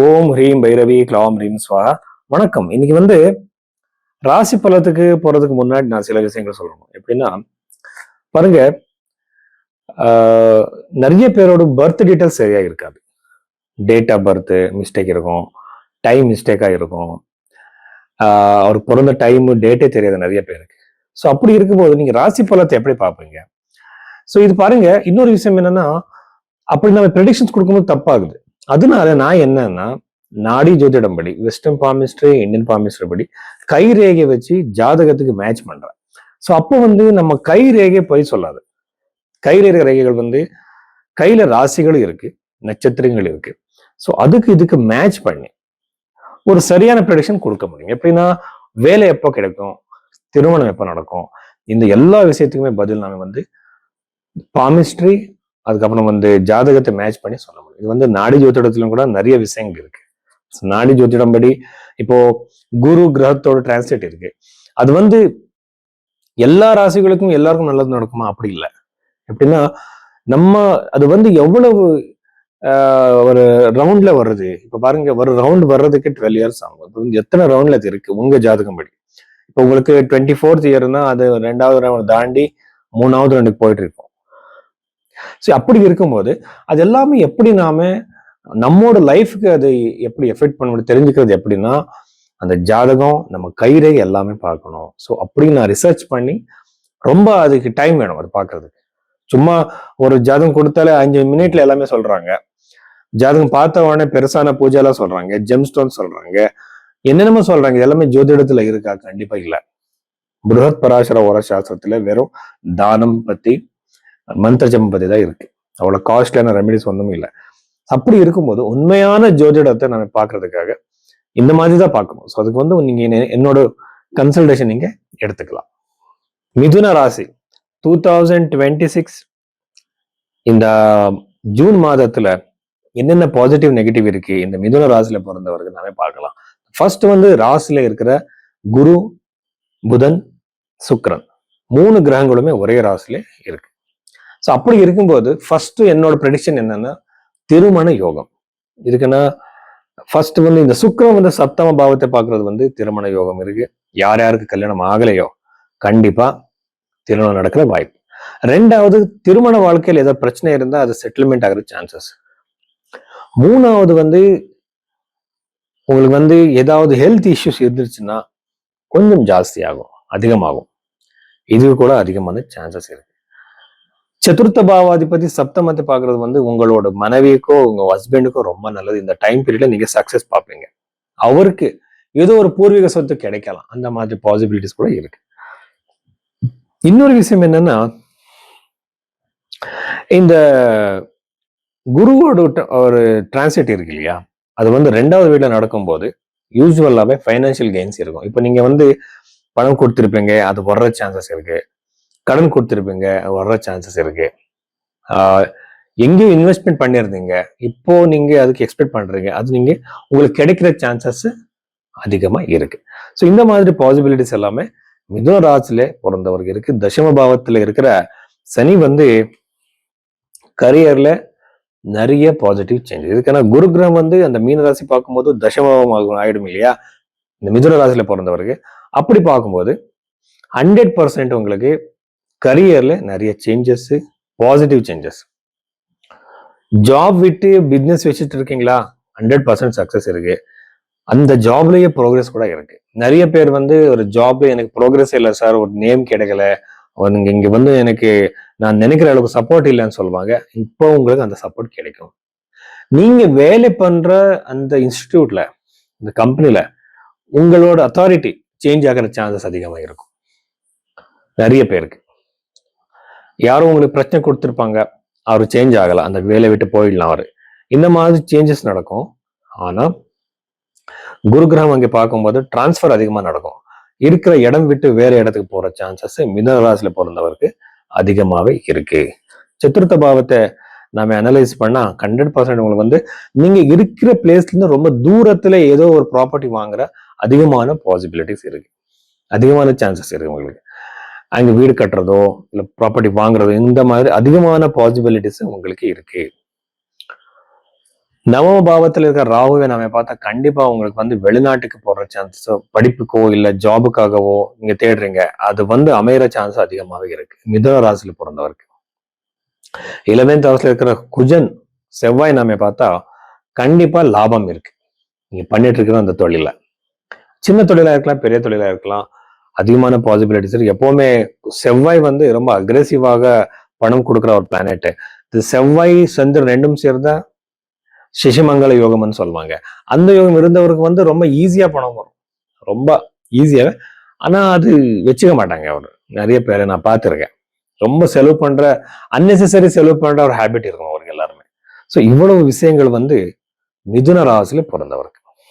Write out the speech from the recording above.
ஓம் ஹ்ரீம் பைரவி க்ளௌம் ஹ்ரீம் ஸ்வா. வணக்கம். இன்னைக்கு ராசி பலத்துக்கு போறதுக்கு முன்னாடி நான் சில விஷயங்கள் சொல்லணும். எப்படின்னா பாருங்க, நிறைய பேரோட பர்த் டீட்டெயில்ஸ் சரியா இருக்காது. டேட் ஆஃப் பர்த் மிஸ்டேக் இருக்கும், டைம் மிஸ்டேக்கா இருக்கும். அவர் பிறந்த டைம் டேட்டே தெரியாது நிறைய பேருக்கு. ஸோ அப்படி இருக்கும்போது நீங்க ராசி பலத்தை எப்படி பார்ப்பீங்க? ஸோ இது பாருங்க, இன்னொரு விஷயம் என்னன்னா, அப்படி நம்ம ப்ரெடிக்ஷன்ஸ் கொடுக்கும்போது தப்பாகுது. அதனால நான் என்னன்னா, நாடி ஜோதிடம் படி, வெஸ்டர்ன் பாமிஸ்ட்ரி, இந்தியன் பாமிஸ்ட்ரி படி கை ரேகை வச்சு ஜாதகத்துக்கு மேட்ச் பண்றேன். ஸோ அப்போ நம்ம கை ரேகை போய் சொல்லாது. கையில் ரேகைகள் கையில ராசிகளும் இருக்கு, நட்சத்திரங்கள் இருக்கு. ஸோ அதுக்கு இதுக்கு மேட்ச் பண்ணி ஒரு சரியான ப்ரெடிக்ஷன் கொடுக்க முடியும். எப்படின்னா, வேலை எப்போ கிடைக்கும், திருமணம் எப்போ நடக்கும், இந்த எல்லா விஷயத்துக்குமே பதில் நாம பாமிஸ்ட்ரி, அதுக்கப்புறம் ஜாதகத்தை மேட்ச் பண்ணி சொல்ல முடியும். இது நாடி ஜோதிடத்திலும் கூட நிறைய விஷயங்கள் இருக்கு. நாடி ஜோதிடம் படி இப்போ குரு கிரகத்தோட டிரான்ஸ்லேட் இருக்கு. அது எல்லா ராசிகளுக்கும் எல்லாருக்கும் நல்லது நடக்குமா? அப்படி இல்லை. எப்படின்னா, நம்ம அது எவ்வளவு ஒரு ரவுண்ட்ல வருது. இப்ப பாருங்க, ஒரு ரவுண்ட் வர்றதுக்கு 12 இயர்ஸ் ஆகும். இப்போ எத்தனை ரவுண்ட்ல அது இருக்கு உங்க ஜாதகம் படி? இப்போ உங்களுக்கு 24th இயர்னா அது 2வது ரவுண்ட் தாண்டி 3வது ரவுண்டுக்கு போயிட்டு இருக்கும். ஸோ அப்படி இருக்கும்போது அது எல்லாமே எப்படி நம்மோட லைஃப்க்கு அது எப்படி எஃபெக்ட் பண்ண முடியும் தெரிஞ்சுக்கிறது எப்படின்னா, அந்த ஜாதகம் நம்ம கைரேகை எல்லாமே பார்க்கணும். ஸோ அப்படி நான் ரிசர்ச் பண்ணி ரொம்ப அதுக்கு டைம் வேணும் அது பார்க்கறதுக்கு. சும்மா ஒரு ஜாதகம் கொடுத்தாலே 5 மினிட்ல எல்லாமே சொல்றாங்க. ஜாதகம் பார்த்த உடனே பெருசான பூஜை எல்லாம் சொல்றாங்க, ஜெம்ஸ்டோன் சொல்றாங்க, என்னென்னமோ சொல்றாங்க. எல்லாமே ஜோதிடத்துல இருக்கா? கண்டிப்பா இல்ல. புருஹத் பராசர ஓர சாஸ்திரத்துல வெறும் தானம் பத்தி, மந்திர ஜபம் பத்தி தான் இருக்கு. அவ்வளவு காஸ்ட்லியான ரெமெடிஸ் ஒன்றும் இல்லை. அப்படி இருக்கும்போது உண்மையான ஜோதிடத்தை நம்ம பார்க்கறதுக்காக இந்த மாதிரி தான் பார்க்கணும். ஸோ அதுக்கு நீங்க என்னோட கன்சல்டேஷன் நீங்க எடுத்துக்கலாம். மிதுன ராசி 2026 இந்த ஜூன் மாதத்துல என்னென்ன பாசிட்டிவ் நெகட்டிவ் இருக்கு இந்த மிதுன ராசியில பிறந்தவர்கள் நாம பார்க்கலாம். ஃபர்ஸ்ட் ராசியில இருக்கிற குரு, புதன், சுக்கிரன் 3 கிரகங்களுமே ஒரே ராசியில இருக்கு. ஸோ அப்படி இருக்கும்போது ஃபர்ஸ்ட் என்னோட ப்ரெடிக்ஷன் என்னன்னா, திருமண யோகம். இதுக்குன்னா ஃபர்ஸ்ட் இந்த சுக்கிரன் சப்தம பாவத்தை பார்க்கறது திருமண யோகம் இருக்கு. யார் யாருக்கு கல்யாணம் ஆகலையோ கண்டிப்பா திருமணம் நடக்கிற வாய்ப்பு. 2வது, திருமண வாழ்க்கையில் ஏதாவது பிரச்சனை இருந்தா அது செட்டில்மெண்ட் ஆகிற சான்சஸ். 3வது உங்களுக்கு ஏதாவது ஹெல்த் இஷ்யூஸ் இருந்துச்சுன்னா கொஞ்சம் ஜாஸ்தி ஆகும், அதிகமாகும். இது கூட அதிகமான சான்சஸ் இருக்கு. சதுர்த்த பாவாதிபதி சப்தமத்தை பார்க்கறது உங்களோட மனைவிக்கோ உங்க ஹஸ்பண்டுக்கோ ரொம்ப நல்லது. இந்த டைம் பீரியட்ல நீங்க சக்சஸ் பார்ப்பீங்க. அவருக்கு ஏதோ ஒரு பூர்வீக சொத்து கிடைக்கலாம். அந்த மாதிரி பாசிபிலிட்டிஸ் கூட இருக்கு. இன்னொரு விஷயம் என்னன்னா, இந்த குருவோட ஒரு டிரான்சிட் இருக்கு இல்லையா, அது 2வது வீட்டுல நடக்கும்போது யூஸ்வலாவே ஃபைனான்சியல் கெயின்ஸ் இருக்கும். இப்போ நீங்க பணம் கொடுத்துருப்பீங்க, அது வர்ற சான்சஸ் இருக்கு. கடன் கொடுத்துருப்பீங்க, வர்ற சான்சஸ் இருக்கு. எங்கேயும் இன்வெஸ்ட்மெண்ட் பண்ணிருந்தீங்க, இப்போ நீங்க அதுக்கு எக்ஸ்பெக்ட் பண்றீங்க, அது உங்களுக்கு கிடைக்கிற சான்சஸ் அதிகமா இருக்கு. ஸோ இந்த மாதிரி பாசிபிலிட்டிஸ் எல்லாமே மிதுன ராசியில பிறந்தவருக்கு இருக்கு. தசம பாவத்துல இருக்கிற சனி கரியர்ல நிறைய பாசிட்டிவ் சேஞ்ச். இதுக்கான குரு கிரகம் அந்த மீன ராசி பார்க்கும்போது தசமபாவம் ஆயிடும் இல்லையா இந்த மிதுன ராசியில பிறந்தவருக்கு. அப்படி பார்க்கும்போது 100% உங்களுக்கு கரியர்ல நிறைய சேஞ்சஸ், பாசிட்டிவ் சேஞ்சஸ். ஜாப் விட்டு பிசினஸ் வச்சுட்டு இருக்கீங்களா, 100% சக்சஸ் இருக்கு. அந்த ஜாப்லயே ப்ரோக்ரஸ் கூட இருக்கு. நிறைய பேர் ஒரு ஜாப்ல எனக்கு ப்ரோக்ரஸ் இல்லை சார், ஒரு நேம் கிடைக்கல, இங்க எனக்கு நான் நினைக்கிற அளவுக்கு சப்போர்ட் இல்லைன்னு சொல்லுவாங்க. இப்போ உங்களுக்கு அந்த சப்போர்ட் கிடைக்கும். நீங்க வேலை பண்ற அந்த இன்ஸ்டிடியூட்ல, இந்த கம்பெனில உங்களோட அத்தாரிட்டி சேஞ்ச் ஆகிற சான்சஸ் அதிகமா இருக்கும். நிறைய பேருக்கு யாரும் உங்களுக்கு பிரச்சனை கொடுத்துருப்பாங்க, அவரு சேஞ்ச் ஆகல, அந்த வேலையை விட்டு போயிடலாம் அவரு. இந்த மாதிரி சேஞ்சஸ் நடக்கும். ஆனா குரு கிரகம் அங்கே பார்க்கும்போது டிரான்ஸ்பர் அதிகமா நடக்கும். இருக்கிற இடம் விட்டு வேற இடத்துக்கு போற சான்சஸ் மிதுன ராசியில பிறந்தவருக்கு அதிகமாவே இருக்கு. சதுர்த்த பாவத்தை நாம அனலைஸ் பண்ணா 100% உங்களுக்கு நீங்க இருக்கிற பிளேஸ்ல இருந்து ரொம்ப தூரத்துல ஏதோ ஒரு ப்ராப்பர்ட்டி வாங்குற அதிகமான பாசிபிலிட்டிஸ் இருக்கு, அதிகமான சான்சஸ் இருக்கு. உங்களுக்கு அங்க வீடு கட்டுறதோ இல்ல ப்ராப்பர்ட்டி வாங்குறதோ இந்த மாதிரி அதிகமான பாசிபிலிட்டிஸ் உங்களுக்கு இருக்கு. நவம பாவத்துல இருக்கிற ராகுவை நம்ம பார்த்தா கண்டிப்பா உங்களுக்கு வந்து வெளிநாட்டுக்கு போற சான்சஸ், படிப்புக்கோ இல்ல ஜாபுக்காகவோ நீங்க தேடுறீங்க, அது வந்து அமையற சான்ஸ் அதிகமாவே இருக்கு மிதுன ராசியில பிறந்தவருக்கு. 11th ஹவுஸ்ல இருக்கிற குஜன் செவ்வாய் நாம பார்த்தா கண்டிப்பா லாபம் இருக்கு நீங்க பண்ணிட்டு இருக்கிற அந்த தொழில. சின்ன தொழிலா இருக்கலாம், பெரிய தொழிலா இருக்கலாம், அதிகமான பாசிபிலிட்டிஸ் இருக்கு. எப்பவுமே செவ்வாய் வந்து ரொம்ப அக்ரெசிவாக பணம் கொடுக்குற ஒரு பிளானட். இது செவ்வாய் சந்திரன் ரெண்டும் சேர்ந்தா சிஷமங்கல யோகம்னு சொல்லுவாங்க. அந்த யோகம் இருந்தவருக்கு வந்து ரொம்ப ஈஸியா பணம் வரும், ரொம்ப ஈஸியா. ஆனா அது வச்சுக்க மாட்டாங்க அவரு. நிறைய பேரை நான் பார்த்திருக்கேன். ரொம்ப செலவு பண்ற, அன்னெசரி செலவு பண்ற ஒரு ஹேபிட் இருக்கும் அவருக்கு எல்லாருமே. ஸோ இவ்வளவு விஷயங்கள் வந்து மிதுன ராசியில பிறந்தவருக்கு.